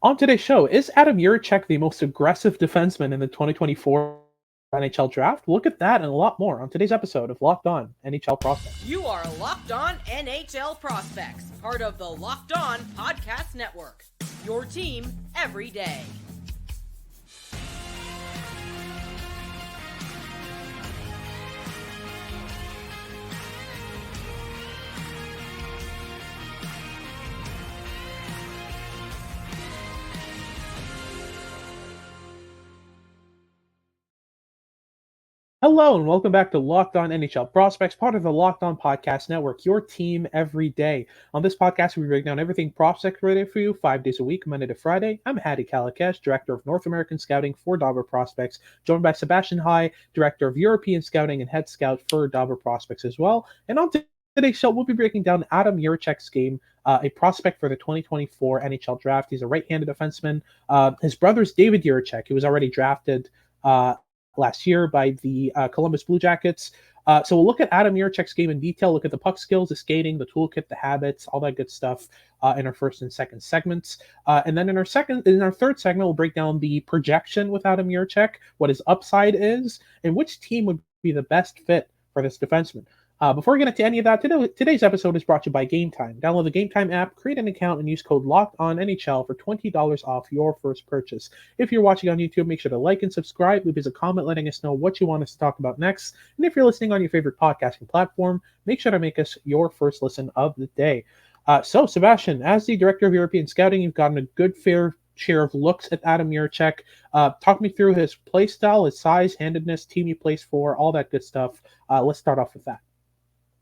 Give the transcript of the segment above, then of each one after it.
On today's show, is Adam Jiricek the most aggressive defenseman in the 2024 NHL draft? We'll look at that and a lot more on today's episode of Locked On NHL Prospects. You are Locked On NHL Prospects, part of the Locked On Podcast Network. Your team every day. Hello and welcome back to Locked On NHL Prospects, part of the Locked On Podcast Network, your team every day. On this podcast, we break down everything prospect related for you 5 days a week, Monday to Friday. I'm Hadi Kalakash, Director of North American Scouting for Dobber Prospects, joined by Sebastian High, Director of European Scouting and Head Scout for Dobber Prospects as well. And on today's show, we'll be breaking down Adam Jiricek's game, a prospect for the 2024 NHL Draft. He's a right-handed defenseman. His brother's David Jiricek, who was already drafted last year by the Columbus Blue Jackets. So we'll look at Adam Jiricek's game in detail, look at the puck skills, the skating, the toolkit, the habits, all that good stuff in our first and second segments. And then in our third segment, we'll break down the projection with Adam Jiricek, what his upside is, and which team would be the best fit for this defenseman. Before we get into any of that, today's episode is brought to you by Game Time. Download the Game Time app, create an account, and use code LOCKEDONNHL for $20 off your first purchase. If you're watching on YouTube, make sure to like and subscribe. Leave us a comment letting us know what you want us to talk about next. And if you're listening on your favorite podcasting platform, make sure to make us your first listen of the day. So, Sebastian, as the Director of European Scouting, you've gotten a good fair share of looks at Adam Jiricek. Talk me through his play style, his size, handedness, team he plays for, all that good stuff. Let's start off with that.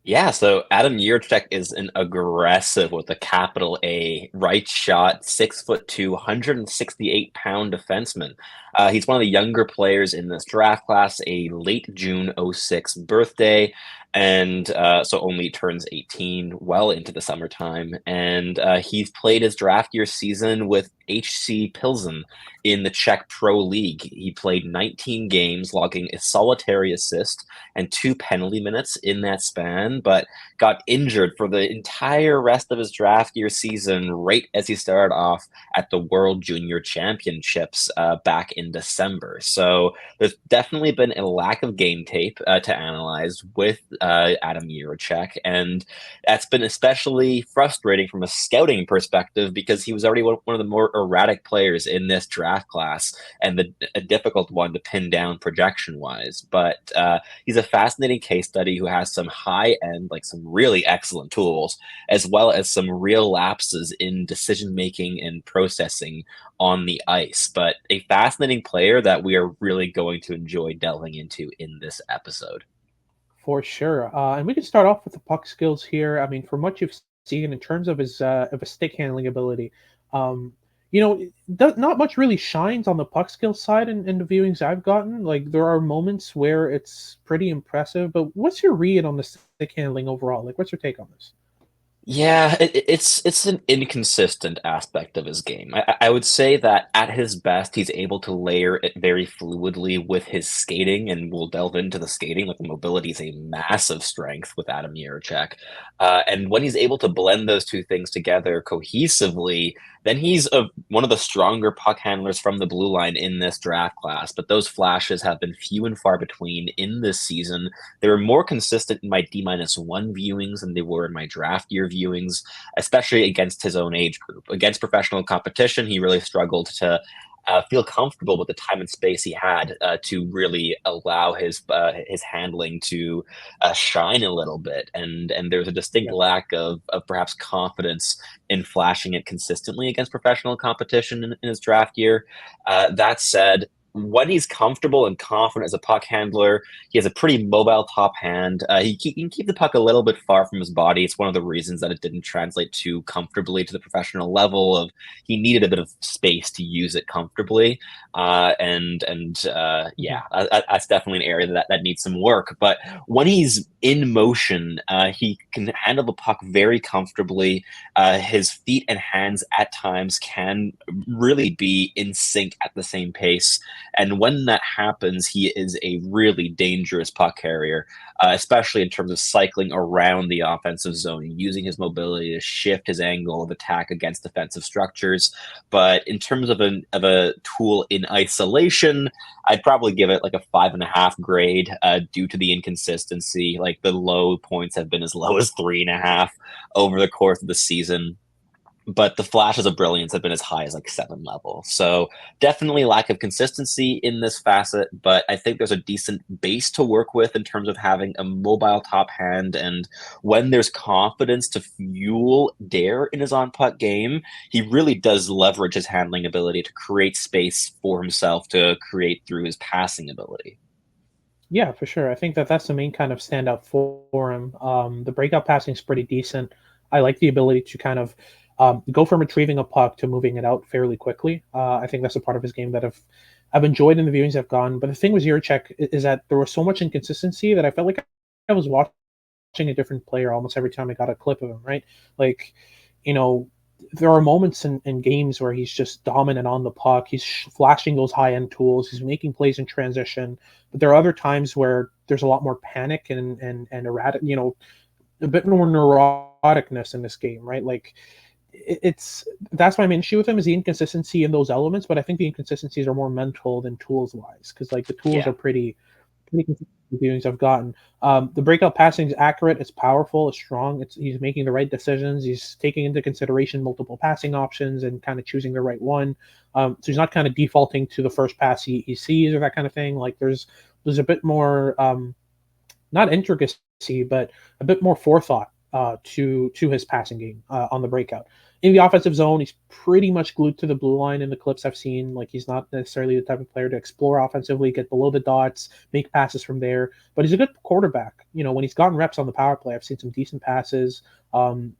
Yeah, so Adam Jiricek is an aggressive with a capital A, right shot, 6'2", 168-pound defenseman. He's one of the younger players in this draft class, a late June 06 birthday, and so only turns 18 well into the summertime. And he's played his draft year season with HC Pilsen in the Czech Pro League. He played 19 games, logging a solitary assist and 2 penalty minutes in that span, but got injured for the entire rest of his draft year season right as he started off at the World Junior Championships back in December. So there's definitely been a lack of game tape to analyze with Adam Jiricek, and that's been especially frustrating from a scouting perspective because he was already one of the more erratic players in this draft class and a difficult one to pin down projection-wise. But he's a fascinating case study who has some high-end, like some really excellent tools, as well as some real lapses in decision-making and processing on the ice. But a fascinating player that we are really going to enjoy delving into in this episode. For sure. And we can start off with the puck skills here. I mean, from what you've seen in terms of his stick handling ability, not much really shines on the puck skill side in the viewings I've gotten. Like, there are moments where it's pretty impressive, but what's your read on the stick handling overall? Like, what's your take on this? Yeah, it's an inconsistent aspect of his game. I would say that at his best, he's able to layer it very fluidly with his skating, and we'll delve into the skating. Like, the mobility is a massive strength with Adam Jiricek. And when he's able to blend those two things together cohesively, then he's one of the stronger puck handlers from the blue line in this draft class. But those flashes have been few and far between in this season. They were more consistent in my D-1 viewings than they were in my draft year viewings, especially against his own age group. Against professional competition, he really struggled to feel comfortable with the time and space he had to really allow his handling to shine a little bit, and there's a distinct lack of perhaps confidence in flashing it consistently against professional competition in his draft year. That said, when he's comfortable and confident as a puck handler, he has a pretty mobile top hand. He can keep the puck a little bit far from his body. It's one of the reasons that it didn't translate too comfortably to the professional level. Of he needed a bit of space to use it comfortably, that's definitely an area that needs some work. But when he's in motion, he can handle the puck very comfortably. His feet and hands at times can really be in sync at the same pace. And when that happens, he is a really dangerous puck carrier, especially in terms of cycling around the offensive zone, using his mobility to shift his angle of attack against defensive structures. But in terms of a tool in isolation, I'd probably give it like a 5.5 grade due to the inconsistency. Like the low points have been as low as 3.5 over the course of the season, but the flashes of brilliance have been as high as like 7 level. So definitely lack of consistency in this facet, but I think there's a decent base to work with in terms of having a mobile top hand. And when there's confidence to fuel dare in his on puck game, he really does leverage his handling ability to create space for himself to create through his passing ability. Yeah, for sure. I think that that's the main kind of standout for him. The breakout passing is pretty decent. I like the ability to kind of go from retrieving a puck to moving it out fairly quickly. I think that's a part of his game that I've enjoyed in the viewings I've gone. But the thing with Jiricek is that there was so much inconsistency that I felt like I was watching a different player almost every time I got a clip of him. Right, like you know, there are moments in games where he's just dominant on the puck. He's flashing those high end tools. He's making plays in transition. But there are other times where there's a lot more panic and erratic. A bit more neuroticness in this game. Right, like it's that's my main issue with him is the inconsistency in those elements, but I think the inconsistencies are more mental than tools wise because like the tools Yeah. are pretty consistent viewings I've gotten. The breakout passing is accurate, it's powerful, it's strong. He's making the right decisions. He's taking into consideration multiple passing options and kind of choosing the right one. So he's not kind of defaulting to the first pass he sees or that kind of thing. Like there's a bit more not intricacy, but a bit more forethought to his passing game on the breakout. In the offensive zone, he's pretty much glued to the blue line in the clips I've seen. Like he's not necessarily the type of player to explore offensively, get below the dots, make passes from there. But he's a good quarterback. When he's gotten reps on the power play, I've seen some decent passes.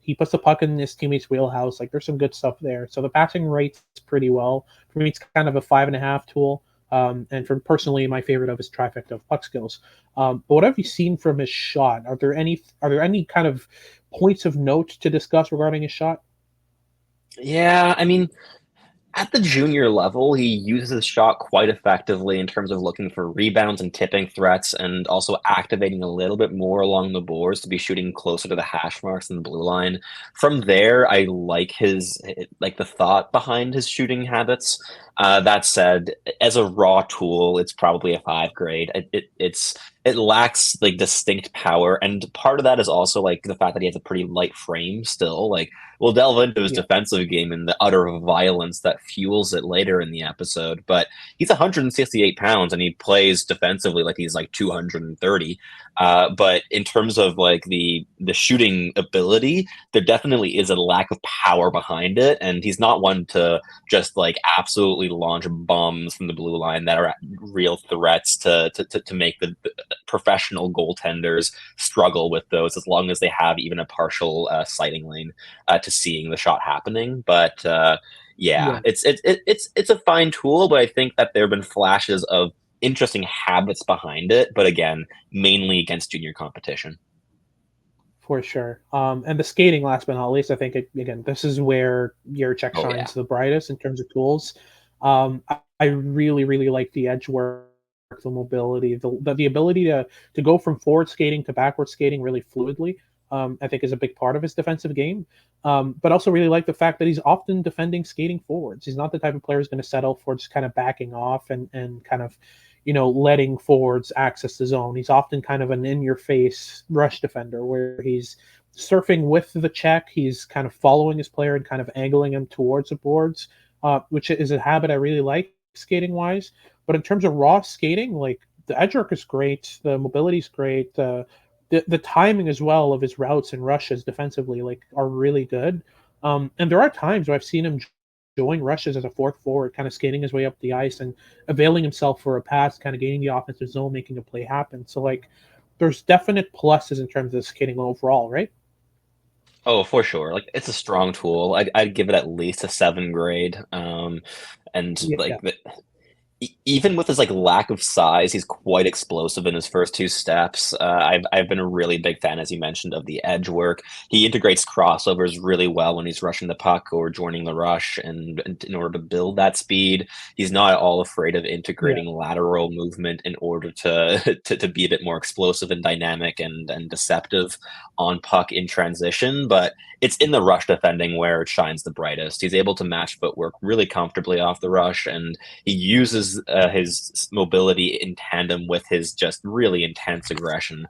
He puts the puck in his teammate's wheelhouse. Like there's some good stuff there. So the passing rates pretty well. For me, it's kind of a 5.5 tool. And for personally, my favorite of his trifecta of puck skills. But what have you seen from his shot? Are there any kind of points of note to discuss regarding his shot? Yeah, I mean, at the junior level, he uses his shot quite effectively in terms of looking for rebounds and tipping threats, and also activating a little bit more along the boards to be shooting closer to the hash marks than the blue line. From there, I like the thought behind his shooting habits. That said, as a raw tool, it's probably a 5 grade. It lacks like distinct power, and part of that is also like the fact that he has a pretty light frame still. Like we'll delve into his Yeah. defensive game and the utter violence that fuels it later in the episode. But he's 168 pounds and he plays defensively like he's like 230. But in terms of like the shooting ability, there definitely is a lack of power behind it, and he's not one to just like absolutely launch bombs from the blue line that are real threats to make the professional goaltenders struggle with those as long as they have even a partial sighting lane to seeing the shot happening. But yeah, Yeah. it's a fine tool, but I think that there have been flashes of interesting habits behind it. But again, mainly against junior competition. For sure. And the skating, last but not least, I think again, this is where Jiricek Oh yeah. shines the brightest in terms of tools. I really, really like the edge work, the mobility, the ability to go from forward skating to backward skating really fluidly. I think is a big part of his defensive game. But also really like the fact that he's often defending skating forwards. He's not the type of player who's going to settle for just kind of backing off and kind of letting forwards access the zone. He's often kind of an in-your-face rush defender where he's surfing with the check. He's kind of following his player and kind of angling him towards the boards, which is a habit I really like skating-wise. But in terms of raw skating, like the edge work is great, the mobility is great, the timing as well of his routes and rushes defensively like are really good. And there are times where I've seen him join rushes as a fourth forward, kind of skating his way up the ice and availing himself for a pass, kind of gaining the offensive zone, making a play happen. So like, there's definite pluses in terms of skating overall, right? Oh, for sure. Like it's a strong tool. I'd give it at least a 7 grade. And Yeah, like yeah. even with his like lack of size, he's quite explosive in his first two steps. I've been a really big fan, as you mentioned, of the edge work. He integrates crossovers really well when he's rushing the puck or joining the rush, and in order to build that speed, he's not at all afraid of Yeah. integrating lateral movement in order to be a bit more explosive and dynamic and deceptive on puck in transition. But it's in the rush defending where it shines the brightest. He's able to match footwork really comfortably off the rush, and he uses his mobility in tandem with his just really intense aggression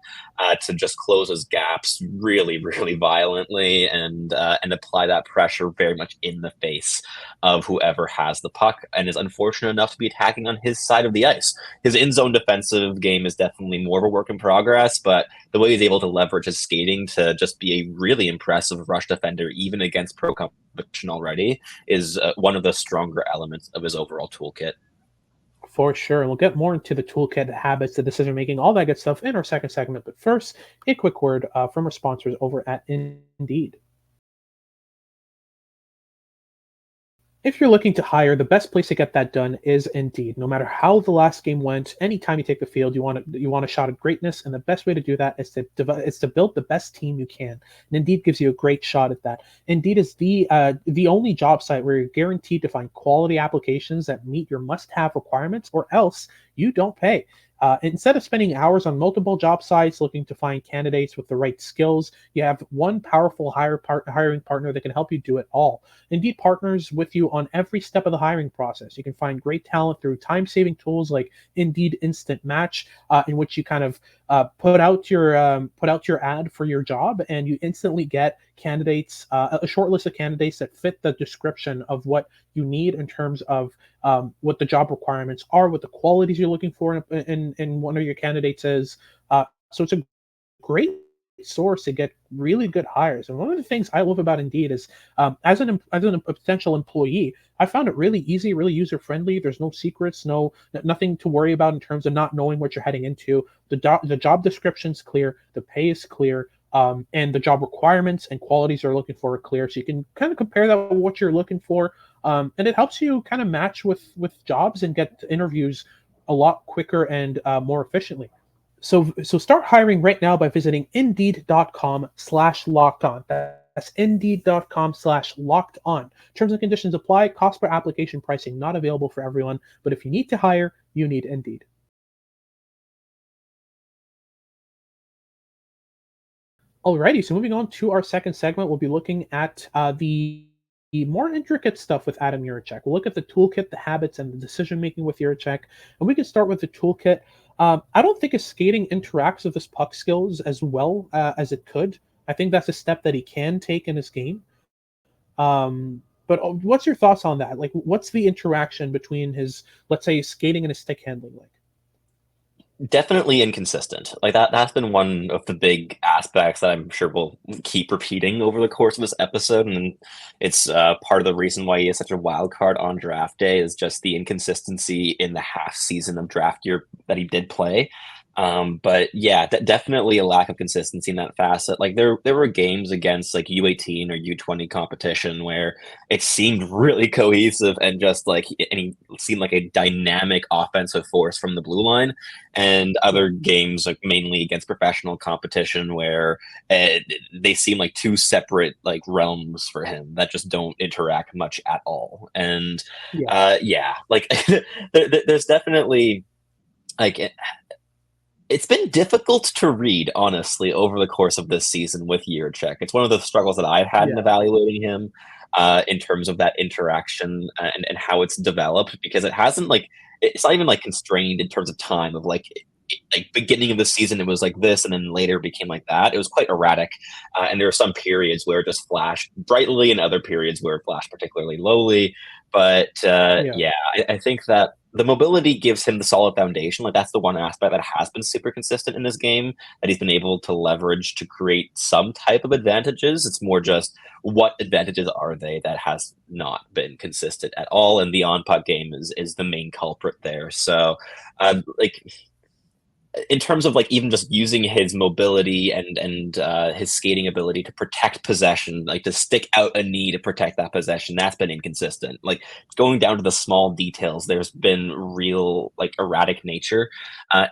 to just close his gaps really, really violently and apply that pressure very much in the face of whoever has the puck and is unfortunate enough to be attacking on his side of the ice. His in zone defensive game is definitely more of a work in progress, but the way he's able to leverage his skating to just be a really impressive rush defender, even against pro competition already, is one of the stronger elements of his overall toolkit. For sure. We'll get more into the toolkit, the habits, the decision making, all that good stuff in our second segment. But first, a quick word from our sponsors over at Indeed. If you're looking to hire, the best place to get that done is Indeed. No matter how the last game went, anytime you take the field, you want a shot at greatness, and the best way to do that is to build the best team you can. And Indeed gives you a great shot at that. Indeed is the only job site where you're guaranteed to find quality applications that meet your must-have requirements, or else you don't pay. Instead of spending hours on multiple job sites looking to find candidates with the right skills, you have one powerful hiring partner that can help you do it all. Indeed partners with you on every step of the hiring process. You can find great talent through time-saving tools like Indeed Instant Match, in which you kind of put out your ad for your job, and you instantly get candidates, a short list of candidates that fit the description of what you need in terms of what the job requirements are, what the qualities you're looking for in one of your candidates is. So it's a great source to get really good hires. And one of the things I love about Indeed is, as a potential employee, I found it really easy, really user friendly. There's no secrets, nothing to worry about in terms of not knowing what you're heading into. The job description's clear, the pay is clear. And the job requirements and qualities they're looking for are clear, so you can kind of compare that with what you're looking for, and it helps you kind of match with jobs and get interviews a lot quicker and more efficiently. So start hiring right now by visiting Indeed.com/locked on. That's Indeed.com/locked on. Terms and conditions apply. Cost per application pricing not available for everyone, but if you need to hire, you need Indeed. Alrighty, so moving on to our second segment, we'll be looking at the more intricate stuff with Adam Jiricek. We'll look at the toolkit, the habits, and the decision making with Jiricek. And we can start with the toolkit. I don't think his skating interacts with his puck skills as well as it could. I think that's a step that he can take in his game. But what's your thoughts on that? Like, what's the interaction between his, let's say, skating and his stick handling like? Definitely inconsistent. Like that's been one of the big aspects that I'm sure we'll keep repeating over the course of this episode, and it's part of the reason why he is such a wild card on draft day is just the inconsistency in the half season of draft year that he did play. But yeah, definitely a lack of consistency in that facet. Like there were games against like U18 or U20 competition where it seemed really cohesive and just like and he seemed like a dynamic offensive force from the blue line, and other games like mainly against professional competition where they seem like two separate like realms for him that just don't interact much at all. And Yeah, yeah, like there's definitely like it's been difficult to read, honestly, over the course of this season with Jiricek. It's one of the struggles that I've had in yeah, evaluating him in terms of that interaction and how it's developed, because it hasn't like it's not even like constrained in terms of time of like beginning of the season it was like this and then later became like that. It was quite erratic, and there were some periods where it just flashed brightly and other periods where it flashed particularly lowly. But yeah. yeah, I think that the mobility gives him the solid foundation. Like that's the one aspect that has been super consistent in this game that he's been able to leverage to create some type of advantages. It's more just what advantages are they that has not been consistent at all, and the on puck game is the main culprit there. So, like in terms of like even just using his mobility and his skating ability to protect possession, like to stick out a knee to protect that possession, that's been inconsistent. Like going down to the small details, there's been real like erratic nature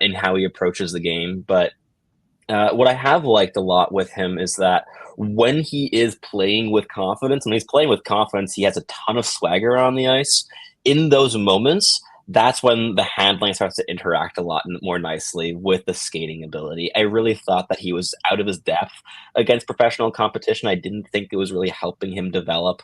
in how he approaches the game. But what I have liked a lot with him is that when he is playing with confidence, when he's playing with confidence, he has a ton of swagger on the ice. In those moments, that's when the handling starts to interact a lot more nicely with the skating ability. I really thought that he was out of his depth against professional competition. I didn't think it was really helping him develop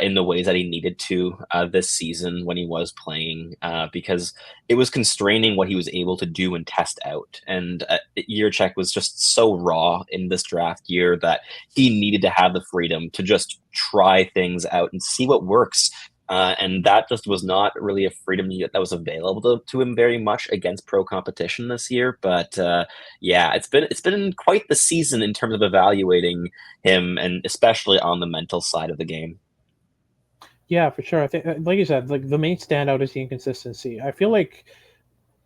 in the ways that he needed to this season when he was playing, because it was constraining what he was able to do and test out. And Jiricek was just so raw in this draft year that he needed to have the freedom to just try things out and see what works. And that just was not really a freedom that was available to him very much against pro competition this year. But yeah, it's been quite the season in terms of evaluating him, and especially on the mental side of the game. Yeah, for sure. I think, like you said, like the main standout is the inconsistency. I feel like,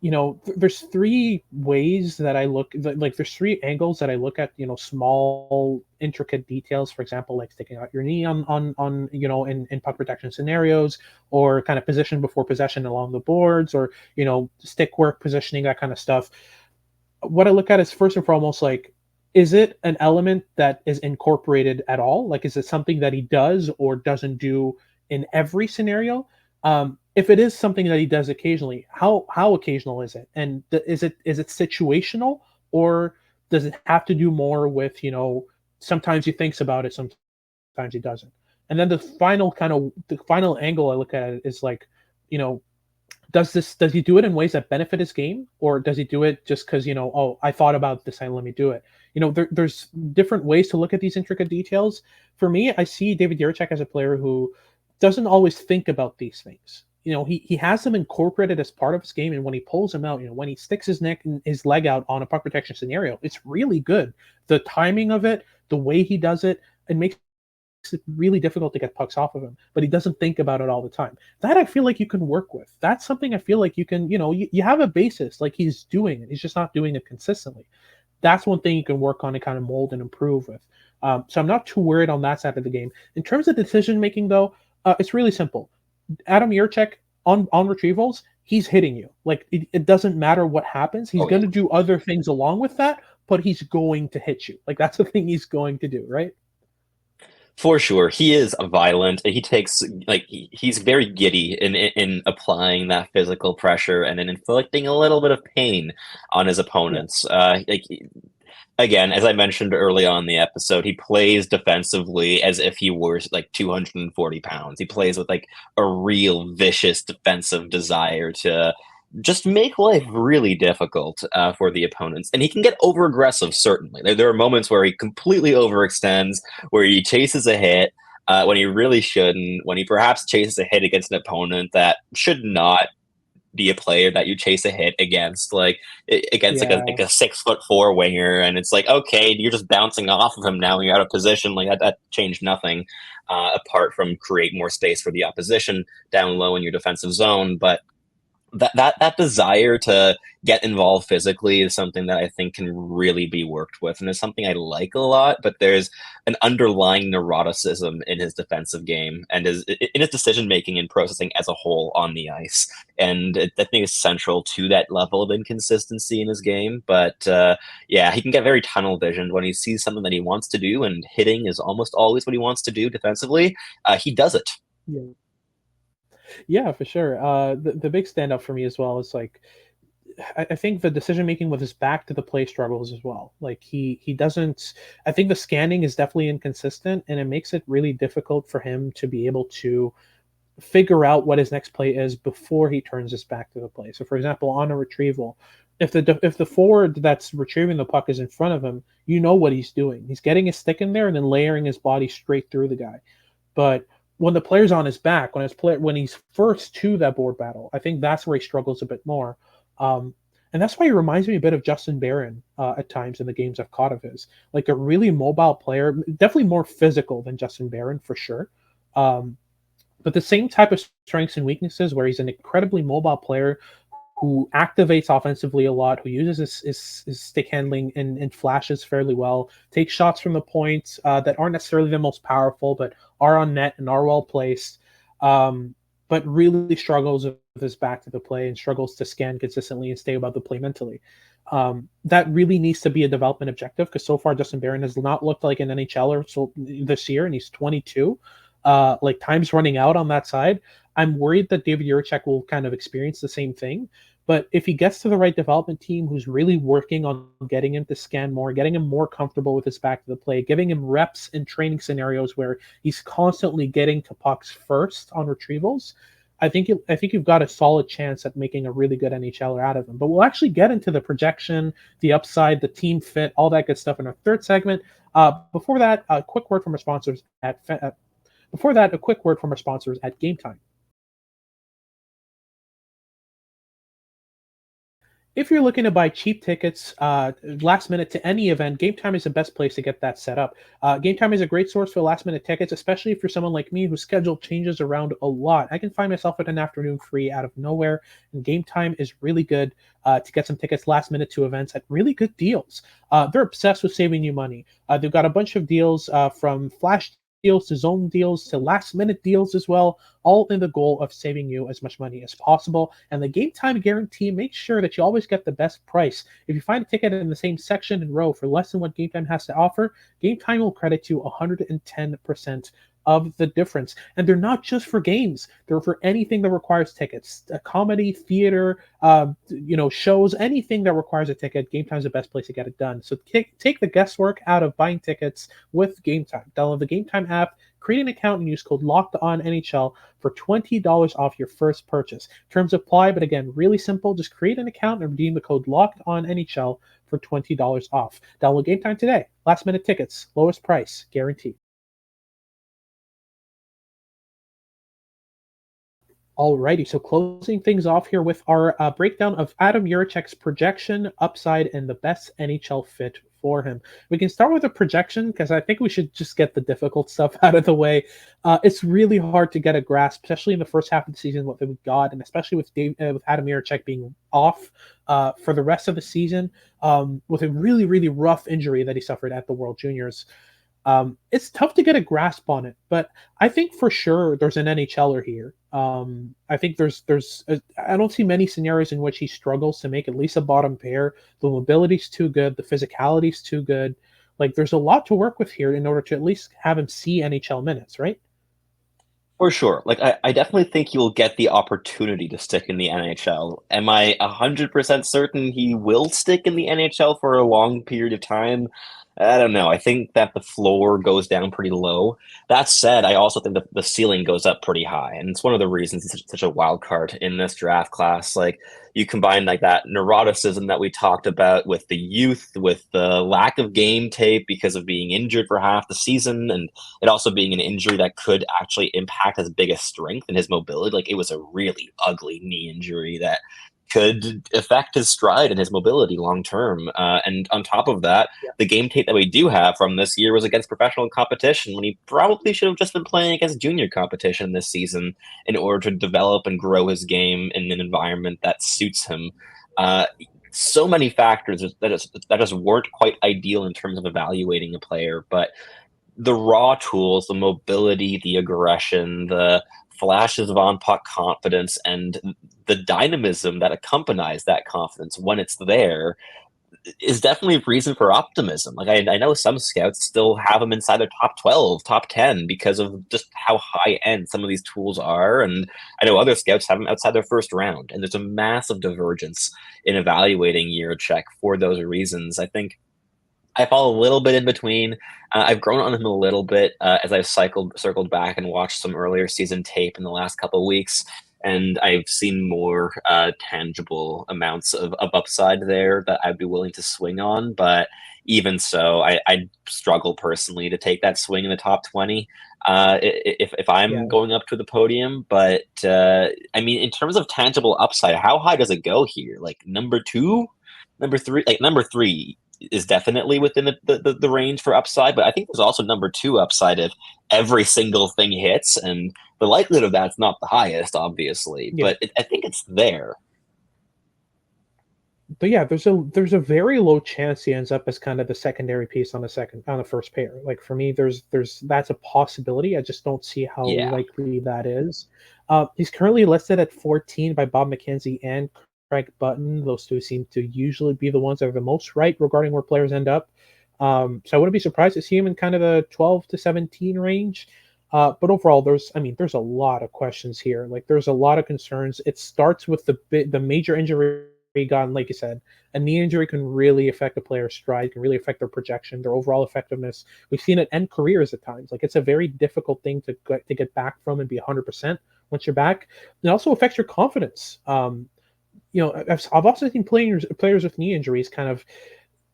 there's three ways that I look, like there's three angles that I look at, small intricate details, for example, like sticking out your knee on in puck protection scenarios, or kind of position before possession along the boards, or stick work positioning, that kind of stuff. What I look at is first and foremost, like, is it an element that is incorporated at all? Like, is it something that he does or doesn't do in every scenario? If it is something that he does occasionally, how occasional is it? And is it situational, or does it have to do more with, sometimes he thinks about it, sometimes he doesn't? And then the final angle I look at it is like, you know, does he do it in ways that benefit his game, or does he do it just because, oh, I thought about this and let me do it? There's different ways to look at these intricate details. For me, I see David Jiricek as a player who doesn't always think about these things. He has them incorporated as part of his game, and when he pulls them out, when he sticks his neck and his leg out on a puck protection scenario, it's really good. The timing of it, the way he does it, it makes it really difficult to get pucks off of him, but he doesn't think about it all the time. That I feel like you can work with. That's something I feel like you can, you have a basis, like he's doing it. He's just not doing it consistently. That's one thing you can work on and kind of mold and improve with. So I'm not too worried on that side of the game. In terms of decision making, though, it's really simple. Adam Jiricek on retrievals, he's hitting you. Like it doesn't matter what happens. He's going to do other things along with that, but he's going to hit you. Like that's the thing he's going to do, right? For sure, he is violent. He takes like he's very giddy in applying that physical pressure and in inflicting a little bit of pain on his opponents. Like again, as I mentioned early on in the episode, he plays defensively as if he were like 240 pounds. He plays with like a real vicious defensive desire to just make life really difficult for the opponents. And he can get over aggressive, certainly. There are moments where he completely overextends, where he chases a hit when he really shouldn't, when he perhaps chases a hit against an opponent that should not be a player that you chase a hit against, like against like a 6'4" winger, and it's like, okay, you're just bouncing off of him now. When you're out of position, like that changed nothing apart from create more space for the opposition down low in your defensive zone. But that desire to get involved physically is something that I think can really be worked with, and it's something I like a lot. But there's an underlying neuroticism in his defensive game and in his decision making and processing as a whole on the ice, and I think is central to that level of inconsistency in his game. But yeah, he can get very tunnel visioned when he sees something that he wants to do, and hitting is almost always what he wants to do defensively. He does it. Yeah. Yeah, for sure. The big standout for me as well is like I think the decision making with his back to the play struggles as well. Like he doesn't. I think the scanning is definitely inconsistent, and it makes it really difficult for him to be able to figure out what his next play is before he turns his back to the play. So, for example, on a retrieval, if the forward that's retrieving the puck is in front of him, you know what he's doing. He's getting his stick in there and then layering his body straight through the guy. But when the player's on his back, when he's first to that board battle, I think that's where he struggles a bit more. And that's why he reminds me a bit of Justin Barron at times in the games I've caught of his. Like a really mobile player, definitely more physical than Justin Barron for sure. But the same type of strengths and weaknesses where he's an incredibly mobile player who activates offensively a lot, who uses his stick handling and flashes fairly well, takes shots from the point that aren't necessarily the most powerful, but are on net and are well placed, but really struggles with his back to the play and struggles to scan consistently and stay above the play mentally. That really needs to be a development objective, because so far Justin Barron has not looked like an NHLer so this year, and he's 22. Like, time's running out on that side. I'm worried that David Jiricek will kind of experience the same thing. But if he gets to the right development team who's really working on getting him to scan more, getting him more comfortable with his back to the play, giving him reps in training scenarios where he's constantly getting to pucks first on retrievals, I think you've got a solid chance at making a really good NHLer out of him. But we'll actually get into the projection, the upside, the team fit, all that good stuff in our third segment. Before that, a quick word from our sponsors at Game Time. If you're looking to buy cheap tickets last minute to any event, Game Time is the best place to get that set up. Game Time is a great source for last minute tickets, especially if you're someone like me whose schedule changes around a lot. I can find myself at an afternoon free out of nowhere, and Game Time is really good to get some tickets last minute to events at really good deals. They're obsessed with saving you money. They've got a bunch of deals from flash deals to zone deals to last minute deals as well, all in the goal of saving you as much money as possible. And the Game Time guarantee makes sure that you always get the best price. If you find a ticket in the same section and row for less than what Game Time has to offer, Game Time will credit you 110% of the difference. And they're not just for games, they're for anything that requires tickets. Comedy, theater, shows, anything that requires a ticket. Game Time is the best place to get it done. So take the guesswork out of buying tickets with Game Time. Download the Game Time app, create an account, and use code LOCKEDONNHL for $20 off your first purchase. Terms apply, but again, really simple. Just create an account and redeem the code LOCKEDONNHL for $20 off. Download Game Time today. Last minute tickets, lowest price, guaranteed. Alrighty, so closing things off here with our breakdown of Adam Jiricek's projection, upside, and the best NHL fit for him. We can start with a projection, because I think we should just get the difficult stuff out of the way. It's really hard to get a grasp, especially in the first half of the season, what we've got, and especially with Adam Jiricek being off for the rest of the season with a really, really rough injury that he suffered at the World Juniors. It's tough to get a grasp on it, but I think for sure there's an NHLer here. I think I don't see many scenarios in which he struggles to make at least a bottom pair. The mobility's too good. The physicality's too good. Like, there's a lot to work with here in order to at least have him see NHL minutes, right? For sure. Like, I definitely think you'll get the opportunity to stick in the NHL. Am I 100% certain he will stick in the NHL for a long period of time? I don't know. I think that the floor goes down pretty low. That said, I also think that the ceiling goes up pretty high. And it's one of the reasons he's such a wild card in this draft class. Like, you combine like that neuroticism that we talked about with the youth, with the lack of game tape because of being injured for half the season, and it also being an injury that could actually impact his biggest strength and his mobility. Like, it was a really ugly knee injury that could affect his stride and his mobility long term. And on top of that, the game tape that we do have from this year was against professional competition, when he probably should have just been playing against junior competition this season in order to develop and grow his game in an environment that suits him. So many factors that just weren't quite ideal in terms of evaluating a player, but the raw tools, the mobility, the aggression, the flashes of on-puck confidence, and the dynamism that accompanies that confidence when it's there is definitely a reason for optimism. Like, I know some scouts still have him inside their top 12, top 10 because of just how high-end some of these tools are, and I know other scouts have him outside their first round, and there's a massive divergence in evaluating Jiricek for those reasons. I think I fall a little bit in between. I've grown on him a little bit as I've circled back and watched some earlier season tape in the last couple of weeks, and I've seen more tangible amounts of upside there that I'd be willing to swing on. But even so, I struggle personally to take that swing in the top 20 if I'm going up to the podium. But I mean, in terms of tangible upside, how high does it go here? Like number 2, number 3, like number 3 is definitely within the range for upside, but I think there's also number 2 upside if every single thing hits, and the likelihood of that's not the highest, obviously, but I think it's there. But yeah, there's a very low chance he ends up as kind of the secondary piece on the first pair. Like for me, there's that's a possibility. I just don't see how Yeah. likely that is. He's currently listed at 14 by Bob McKenzie and Craig Button. Those two seem to usually be the ones that are the most right regarding where players end up. So I wouldn't be surprised to see him in kind of the 12 to 17 range. But overall, there's a lot of questions here. Like there's a lot of concerns. It starts with the major injury gun, like you said, a knee injury can really affect a player's stride, can really affect their projection, their overall effectiveness. We've seen it end careers at times. Like it's a very difficult thing to get back from and be 100% once you're back. It also affects your confidence. I've also seen players with knee injuries kind of,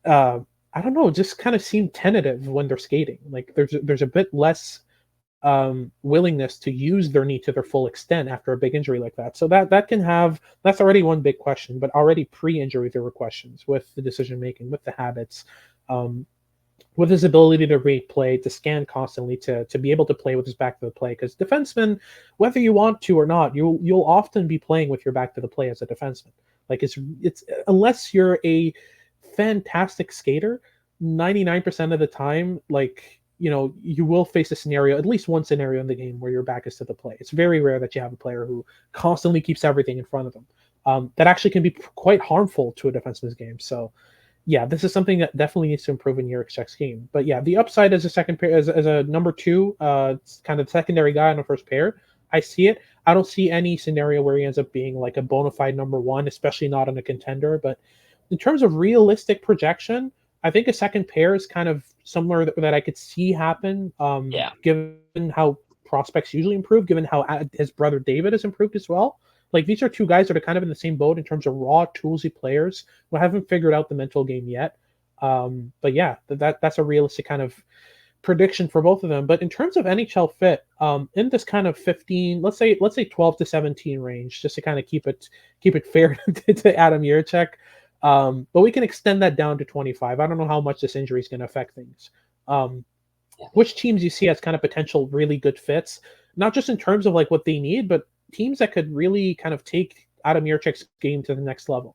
I don't know, just kind of seem tentative when they're skating. Like there's a bit less willingness to use their knee to their full extent after a big injury like that. So that's already one big question. But already pre-injury there were questions with the decision making, with the habits, with his ability to replay, to scan constantly, to be able to play with his back to the play. Because defensemen, whether you want to or not, you'll often be playing with your back to the play as a defenseman. Like it's unless you're a fantastic skater, 99% of the time, like you will face a scenario, at least one scenario in the game where your back is to the play. It's very rare that you have a player who constantly keeps everything in front of them. That actually can be quite harmful to a defenseman's game. So, yeah, this is something that definitely needs to improve in Jiricek's game. But yeah, the upside as a second pair, as a number two, kind of secondary guy on the first pair, I see it. I don't see any scenario where he ends up being like a bona fide number one, especially not on a contender. But in terms of realistic projection, I think a second pair is kind of somewhere that I could see happen, Yeah. given how prospects usually improve, given how his brother David has improved as well. Like these are two guys that are kind of in the same boat in terms of raw toolsy players who haven't figured out the mental game yet. But yeah, that's a realistic kind of prediction for both of them. But in terms of NHL fit, in this kind of 15, let's say 12 to 17 range, just to kind of keep it fair to Adam Jiricek. But we can extend that down to 25. I don't know how much this injury is going to affect things. Which teams you see as kind of potential really good fits, not just in terms of like what they need, but teams that could really kind of take Adam Jiricek's game to the next level.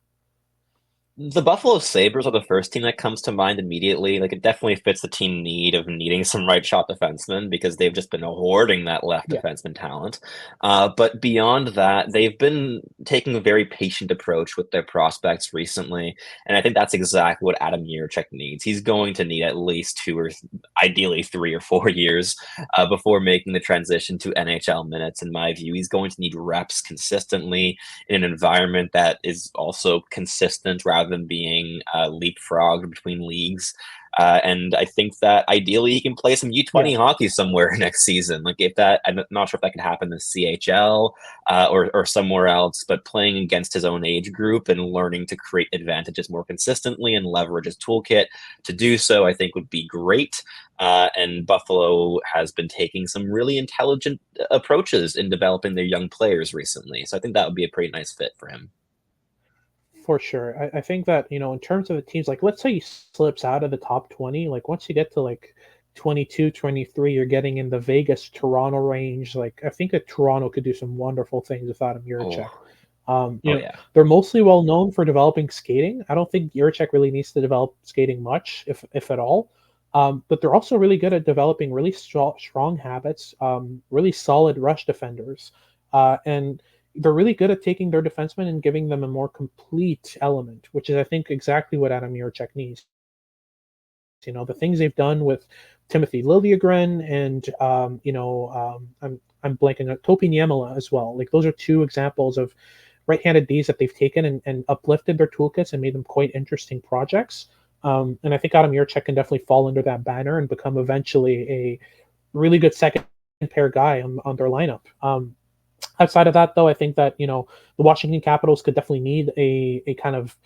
The Buffalo Sabres are the first team that comes to mind immediately. Like, it definitely fits the team need of needing some right shot defensemen because they've just been hoarding that left Yeah. defenseman talent. But beyond that, they've been taking a very patient approach with their prospects recently, and I think that's exactly what Adam Jiricek needs. He's going to need at least ideally 3 or 4 years before making the transition to NHL minutes. In my view, he's going to need reps consistently in an environment that is also consistent rather than being leapfrogged between leagues. And I think that ideally he can play some U20 hockey somewhere next season. Like I'm not sure if that could happen in the CHL or somewhere else, but playing against his own age group and learning to create advantages more consistently and leverage his toolkit to do so, I think would be great. And Buffalo has been taking some really intelligent approaches in developing their young players recently. So I think that would be a pretty nice fit for him. For sure. I think that, in terms of the teams, like let's say he slips out of the top 20, like once you get to like 22, 23, you're getting in the Vegas, Toronto range. Like I think that Toronto could do some wonderful things without him, Jiricek. Yeah. They're mostly well known for developing skating. I don't think Jiricek really needs to develop skating much, if at all. But they're also really good at developing really strong habits, really solid rush defenders. And they're really good at taking their defensemen and giving them a more complete element, which is, I think, exactly what Adam Jiricek needs. The things they've done with Timothy Liljegren and, I'm blanking on Topi Niemela as well. Like those are two examples of right-handed Ds that they've taken and uplifted their toolkits and made them quite interesting projects. And I think Adam Jiricek can definitely fall under that banner and become eventually a really good second pair guy on their lineup. Outside of that, though, I think that the Washington Capitals could definitely need a kind of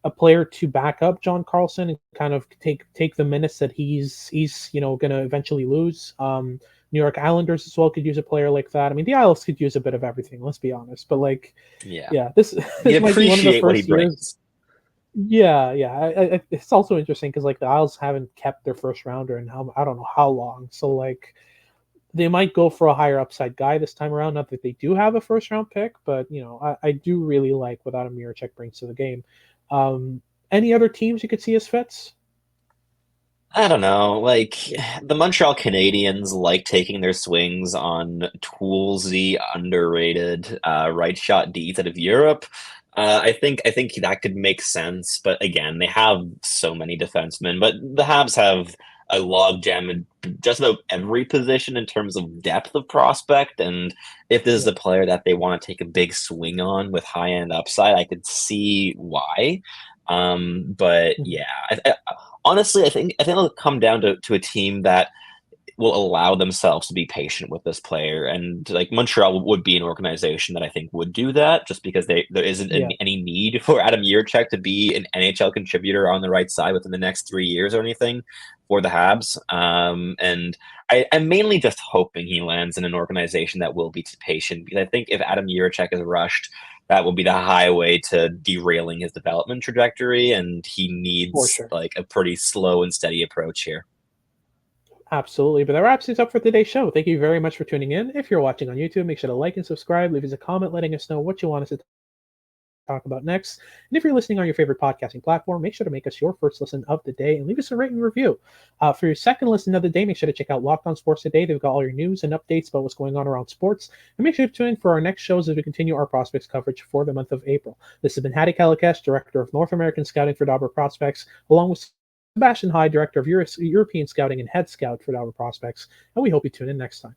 a player to back up John Carlson and kind of take the minutes that he's going to eventually lose. New York Islanders as well could use a player like that. I mean, the Isles could use a bit of everything. Let's be honest, but this might be one of the first years. Yeah. It's also interesting because like the Isles haven't kept their first rounder in I don't know how long. So like they might go for a higher upside guy this time around. Not that they do have a first round pick, but I do really like what Adam Jiricek brings to the game. Any other teams you could see as fits? I don't know. Like the Montreal Canadiens like taking their swings on toolsy, underrated right shot Ds out of Europe. I think that could make sense, but again, they have so many defensemen. But the Habs have a logjam in just about every position in terms of depth of prospect. And if this is Yeah. a player that they want to take a big swing on with high end upside, I could see why. But Mhm. yeah, honestly, I think it'll come down to a team that will allow themselves to be patient with this player. And like Montreal would be an organization that I think would do that, just because there isn't Yeah, any need for Adam Jiricek to be an NHL contributor on the right side within the next 3 years or anything for the Habs. And I'm mainly just hoping he lands in an organization that will be patient, because I think if Adam Jiricek is rushed, that will be the highway to derailing his development trajectory, and he for needs sure. like a pretty slow and steady approach here. Absolutely. But that wraps things up for today's show. Thank you very much for tuning in. If you're watching on YouTube, make sure to like and subscribe. Leave us a comment letting us know what you want us to talk about next. And if you're listening on your favorite podcasting platform, make sure to make us your first listen of the day and leave us a rating review. For your second listen of the day, make sure to check out Locked On Sports Today. They've got all your news and updates about what's going on around sports. And make sure to tune in for our next shows as we continue our prospects coverage for the month of April. This has been Hattie Kalikesh, Director of North American Scouting for Dobber Prospects, along with Sebastian Hyde, Director of European Scouting and Head Scout for Dobber Prospects. And we hope you tune in next time.